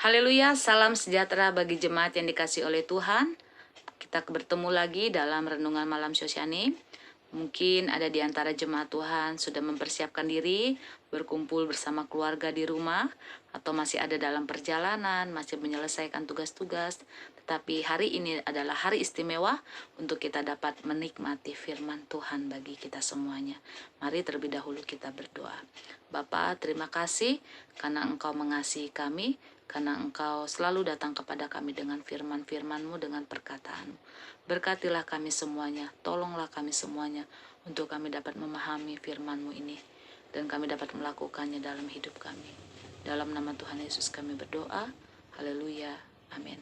Haleluya, salam sejahtera bagi jemaat yang dikasihi oleh Tuhan. Kita bertemu lagi dalam Renungan Malam Syosiani. Mungkin ada di antara jemaat Tuhan sudah mempersiapkan diri, berkumpul bersama keluarga di rumah, atau masih ada dalam perjalanan, masih menyelesaikan tugas-tugas. Tetapi hari ini adalah hari istimewa untuk kita dapat menikmati firman Tuhan bagi kita semuanya. Mari terlebih dahulu kita berdoa. Bapa, terima kasih karena Engkau mengasihi kami, karena Engkau selalu datang kepada kami dengan firman-firman-Mu, dengan perkataan-Mu. Berkatilah kami semuanya, tolonglah kami semuanya, untuk kami dapat memahami firman-Mu ini, dan kami dapat melakukannya dalam hidup kami. Dalam nama Tuhan Yesus kami berdoa, haleluya, amin.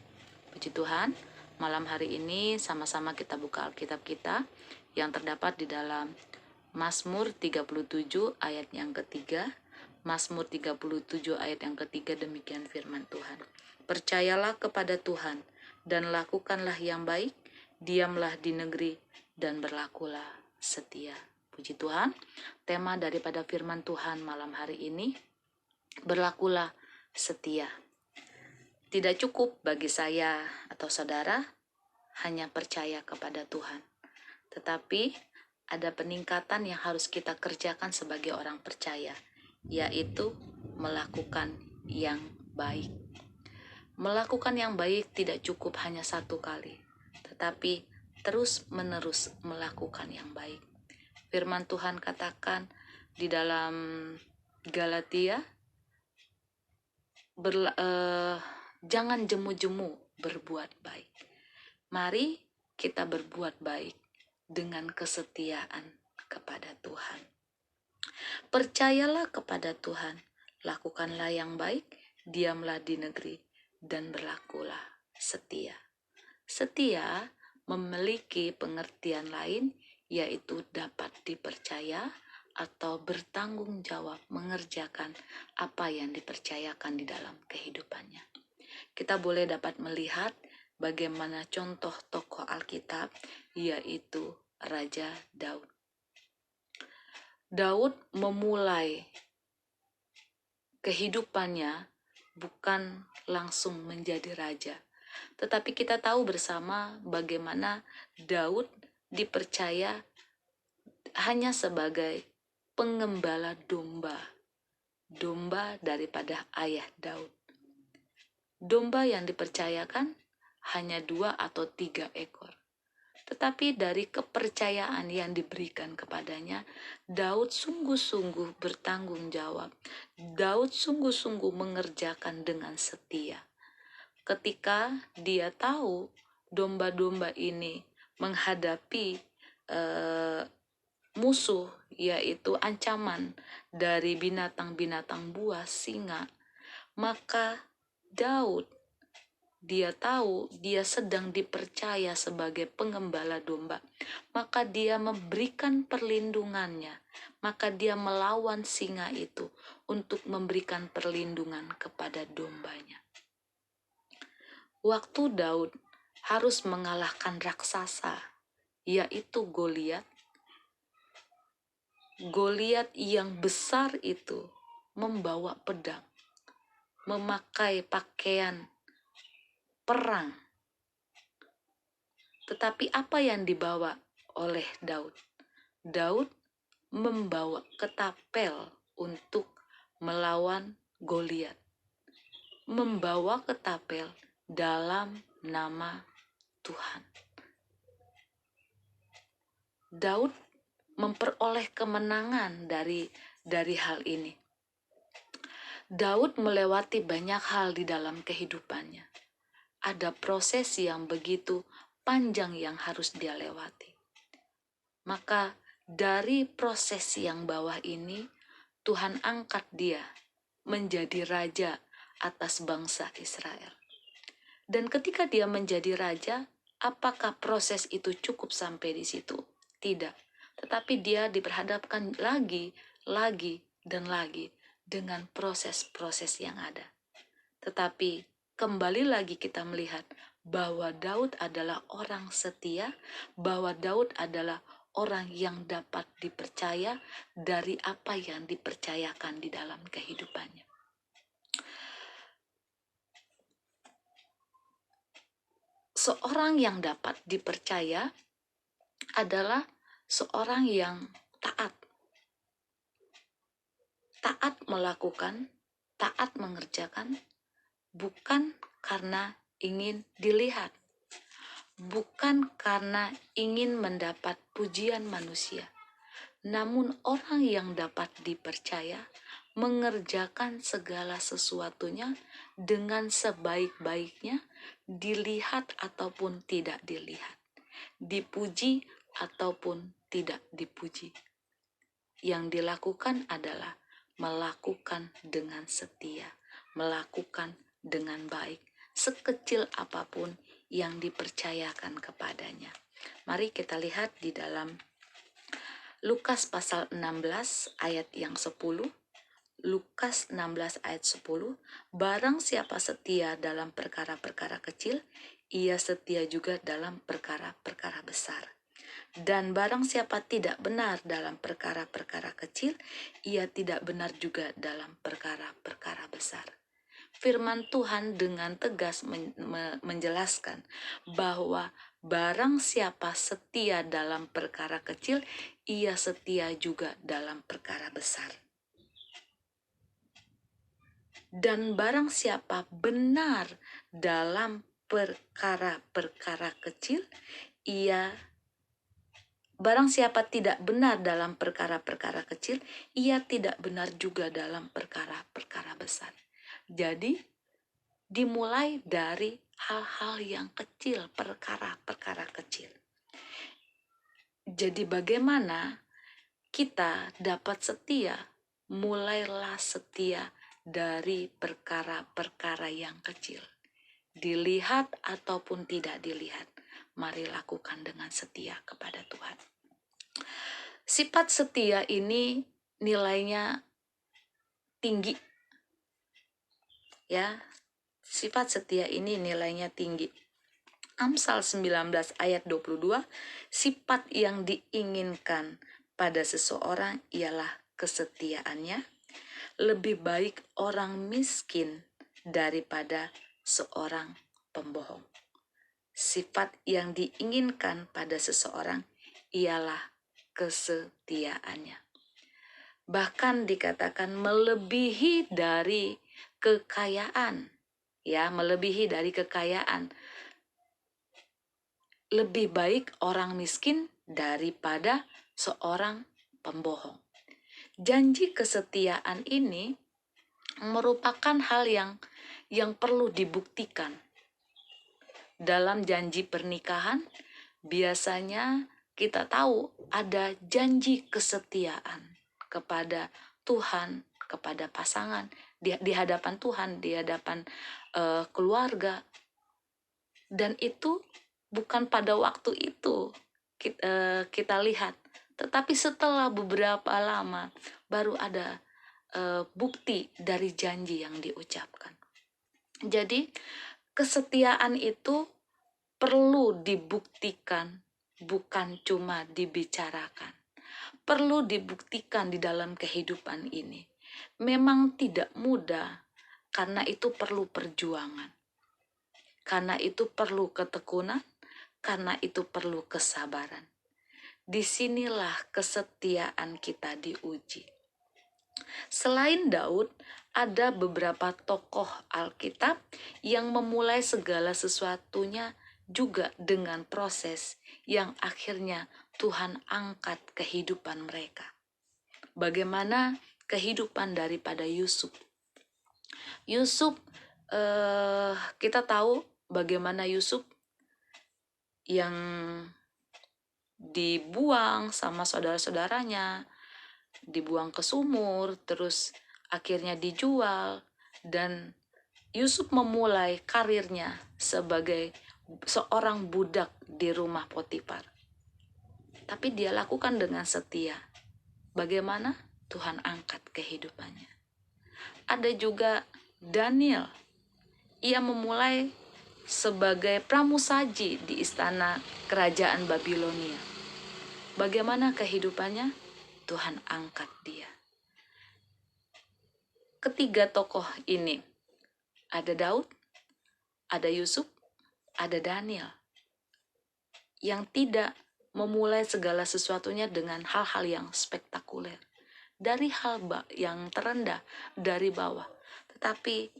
Puji Tuhan, malam hari ini sama-sama kita buka Alkitab kita, yang terdapat di dalam Mazmur 37 ayat yang ketiga. Mazmur 37 ayat yang ketiga, demikian firman Tuhan. Percayalah kepada Tuhan dan lakukanlah yang baik, diamlah di negeri dan berlakulah setia. Puji Tuhan, tema daripada firman Tuhan malam hari ini, berlakulah setia. Tidak cukup bagi saya atau saudara hanya percaya kepada Tuhan, tetapi ada peningkatan yang harus kita kerjakan sebagai orang percaya, yaitu melakukan yang baik. Melakukan yang baik tidak cukup hanya satu kali, tetapi terus-menerus melakukan yang baik. Firman Tuhan katakan di dalam Galatia, jangan jemu-jemu berbuat baik. Mari kita berbuat baik dengan kesetiaan kepada Tuhan. Percayalah kepada Tuhan, lakukanlah yang baik, diamlah di negeri, dan berlakulah setia. Setia memiliki pengertian lain, yaitu dapat dipercaya atau bertanggung jawab mengerjakan apa yang dipercayakan di dalam kehidupannya. Kita boleh dapat melihat bagaimana contoh tokoh Alkitab, yaitu Raja Daud. Daud memulai kehidupannya bukan langsung menjadi raja, tetapi kita tahu bersama bagaimana Daud dipercaya hanya sebagai pengembala domba daripada ayah Daud. Domba yang dipercayakan hanya 2 atau 3 ekor. Tetapi dari kepercayaan yang diberikan kepadanya, Daud sungguh-sungguh bertanggung jawab. Daud sungguh-sungguh mengerjakan dengan setia. Ketika dia tahu domba-domba ini menghadapi musuh, yaitu ancaman dari binatang-binatang buas, singa, maka Daud, dia tahu dia sedang dipercaya sebagai pengembala domba, maka dia memberikan perlindungannya, maka dia melawan singa itu untuk memberikan perlindungan kepada dombanya. Waktu Daud harus mengalahkan raksasa, yaitu Goliat. Goliat yang besar itu membawa pedang, memakai pakaian perang. Tetapi apa yang dibawa oleh Daud? Daud membawa ketapel untuk melawan Goliat. Membawa ketapel dalam nama Tuhan. Daud memperoleh kemenangan dari hal ini. Daud melewati banyak hal di dalam kehidupannya. Ada proses yang begitu panjang yang harus dia lewati. Maka dari proses yang bawah ini, Tuhan angkat dia menjadi raja atas bangsa Israel. Dan ketika dia menjadi raja, apakah proses itu cukup sampai di situ? Tidak. Tetapi dia diperhadapkan lagi, dan lagi dengan proses-proses yang ada. Tetapi kembali lagi kita melihat bahwa Daud adalah orang setia, bahwa Daud adalah orang yang dapat dipercaya dari apa yang dipercayakan di dalam kehidupannya. seorang yang dapat dipercaya adalah seorang yang taat. Taat melakukan, taat mengerjakan, bukan karena ingin dilihat, bukan karena ingin mendapat pujian manusia. Namun orang yang dapat dipercaya mengerjakan segala sesuatunya dengan sebaik-baiknya, dilihat ataupun tidak dilihat, dipuji ataupun tidak dipuji. Yang dilakukan adalah melakukan dengan setia, melakukan dengan baik, sekecil apapun yang dipercayakan kepadanya. Mari kita lihat di dalam Lukas pasal 16 ayat yang 10. Lukas 16 ayat 10. Barang siapa setia dalam perkara-perkara kecil, ia setia juga dalam perkara-perkara besar. Dan barang siapa tidak benar dalam perkara-perkara kecil, ia tidak benar juga dalam perkara-perkara besar. Firman Tuhan dengan tegas menjelaskan bahwa barang siapa setia dalam perkara kecil, ia setia juga dalam perkara besar. Dan barang siapa benar dalam perkara-perkara kecil, barang siapa tidak benar dalam perkara-perkara kecil, ia tidak benar juga dalam perkara-perkara besar. Jadi, dimulai dari hal-hal yang kecil, perkara-perkara kecil. Jadi bagaimana kita dapat setia? Mulailah setia dari perkara-perkara yang kecil. Dilihat ataupun tidak dilihat, mari lakukan dengan setia kepada Tuhan. Sifat setia ini nilainya tinggi. Ya, sifat setia ini nilainya tinggi. Amsal 19 ayat 22, sifat yang diinginkan pada seseorang ialah kesetiaannya. Lebih baik orang miskin daripada seorang pembohong. Sifat yang diinginkan pada seseorang ialah kesetiaannya. Bahkan dikatakan melebihi dari kekayaan, ya, melebihi dari kekayaan. Lebih baik orang miskin daripada seorang pembohong. Janji kesetiaan ini merupakan hal yang perlu dibuktikan. Dalam janji pernikahan, biasanya kita tahu ada janji kesetiaan kepada Tuhan, kepada pasangan, di hadapan Tuhan, di hadapan keluarga. Dan itu bukan pada waktu itu kita lihat, tetapi setelah beberapa lama baru ada bukti dari janji yang diucapkan. Jadi kesetiaan itu perlu dibuktikan, bukan cuma dibicarakan. Perlu dibuktikan di dalam kehidupan ini. Memang tidak mudah, karena itu perlu perjuangan. Karena itu perlu ketekunan, karena itu perlu kesabaran. Disinilah kesetiaan kita diuji. Selain Daud, ada beberapa tokoh Alkitab yang memulai segala sesuatunya juga dengan proses yang akhirnya Tuhan angkat kehidupan mereka. Bagaimana kehidupan daripada Yusuf? Yusuf, kita tahu bagaimana Yusuf yang dibuang sama saudara-saudaranya, dibuang ke sumur, terus akhirnya dijual, dan Yusuf memulai karirnya sebagai seorang budak di rumah Potifar. Tapi dia lakukan dengan setia. Bagaimana? Tuhan angkat kehidupannya. Ada juga Daniel. Ia memulai sebagai pramusaji di istana kerajaan Babilonia. Bagaimana kehidupannya? Tuhan angkat dia. Ketiga tokoh ini, ada Daud, ada Yusuf, ada Daniel yang tidak memulai segala sesuatunya dengan hal-hal yang spektakuler. Dari hal yang terendah, dari bawah. Tetapi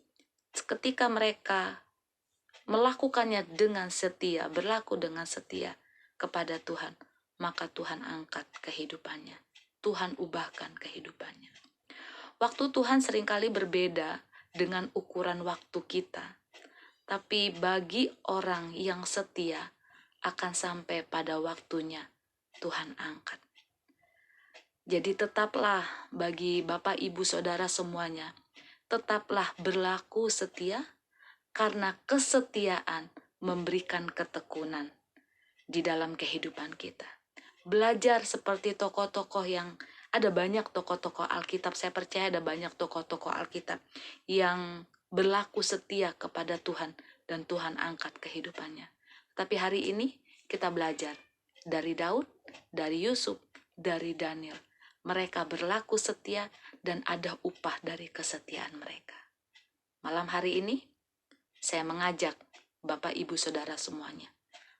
ketika mereka melakukannya dengan setia, berlaku dengan setia kepada Tuhan, maka Tuhan angkat kehidupannya. Tuhan ubahkan kehidupannya. Waktu Tuhan seringkali berbeda dengan ukuran waktu kita. Tapi bagi orang yang setia, akan sampai pada waktunya Tuhan angkat. Jadi tetaplah bagi Bapak, Ibu, Saudara semuanya, tetaplah berlaku setia, karena kesetiaan memberikan ketekunan di dalam kehidupan kita. Belajar seperti tokoh-tokoh yang ada banyak tokoh-tokoh Alkitab, saya percaya ada banyak tokoh-tokoh Alkitab yang berlaku setia kepada Tuhan dan Tuhan angkat kehidupannya. Tapi hari ini kita belajar dari Daud, dari Yusuf, dari Daniel. Mereka berlaku setia dan ada upah dari kesetiaan mereka. Malam hari ini saya mengajak Bapak, Ibu, Saudara semuanya,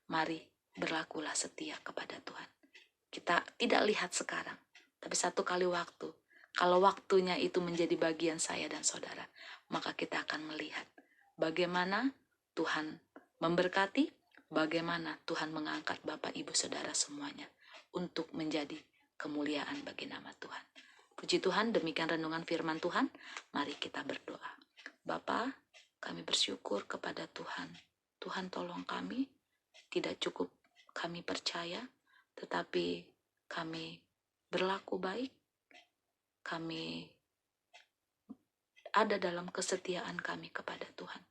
mari berlakulah setia kepada Tuhan. Kita tidak lihat sekarang, tapi satu kali waktu, kalau waktunya itu menjadi bagian saya dan saudara, maka kita akan melihat bagaimana Tuhan memberkati, bagaimana Tuhan mengangkat Bapak, Ibu, Saudara semuanya untuk menjadi kemuliaan bagi nama Tuhan. Puji Tuhan, demikian renungan firman Tuhan. Mari kita berdoa. Bapa, kami bersyukur kepada Tuhan. Tuhan tolong kami, tidak cukup kami percaya, tetapi kami berlaku baik, kami ada dalam kesetiaan kami kepada Tuhan,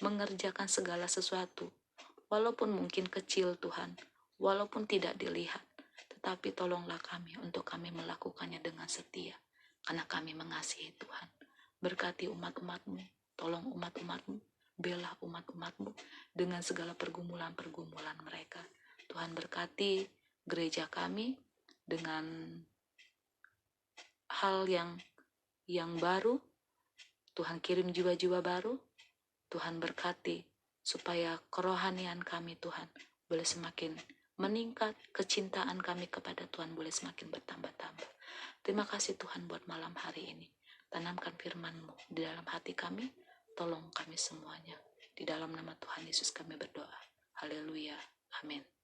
mengerjakan segala sesuatu, walaupun mungkin kecil Tuhan, walaupun tidak dilihat, tetapi tolonglah kami untuk kami melakukannya dengan setia, karena kami mengasihi Tuhan. Berkati umat-umat-Mu, tolong umat-umat-Mu, bela umat-umat-Mu dengan segala pergumulan-pergumulan mereka. Tuhan berkati gereja kami dengan hal yang baru. Tuhan kirim jiwa-jiwa baru. Tuhan berkati supaya kerohanian kami Tuhan boleh semakin meningkat, kecintaan kami kepada Tuhan boleh semakin bertambah-tambah. Terima kasih Tuhan buat malam hari ini. Tanamkan firman-Mu di dalam hati kami. Tolong kami semuanya. Di dalam nama Tuhan Yesus kami berdoa. Haleluya. Amin.